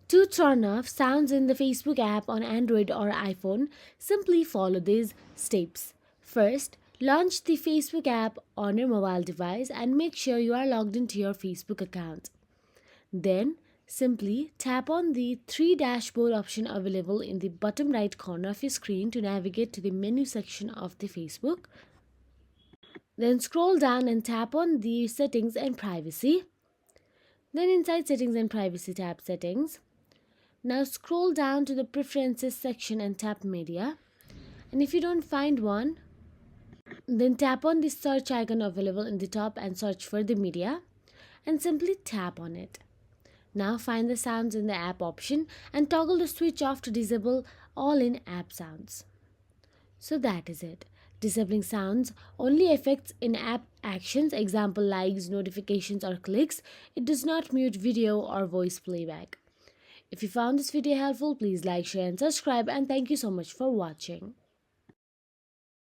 To turn off sounds in the Facebook app on Android or iPhone, simply follow these steps. First, launch the Facebook app on your mobile device and make sure you are logged into your Facebook account. Then, simply tap on the three dashboard option available in the bottom right corner of your screen to navigate to the menu section of the Facebook. Then scroll down and tap on the settings and privacy. Then inside settings and privacy, tap settings. Now scroll down to the preferences section and tap media. And if you don't find one, then tap on the search icon available in the top and search for the media and simply tap on it. Now find the sounds in the app option and toggle the switch off to disable all in app sounds. So that is it. Disabling sounds only affects in-app actions, example likes, notifications or clicks. It does not mute video or voice playback. If you found this video helpful, please like, share and subscribe, and thank you so much for watching.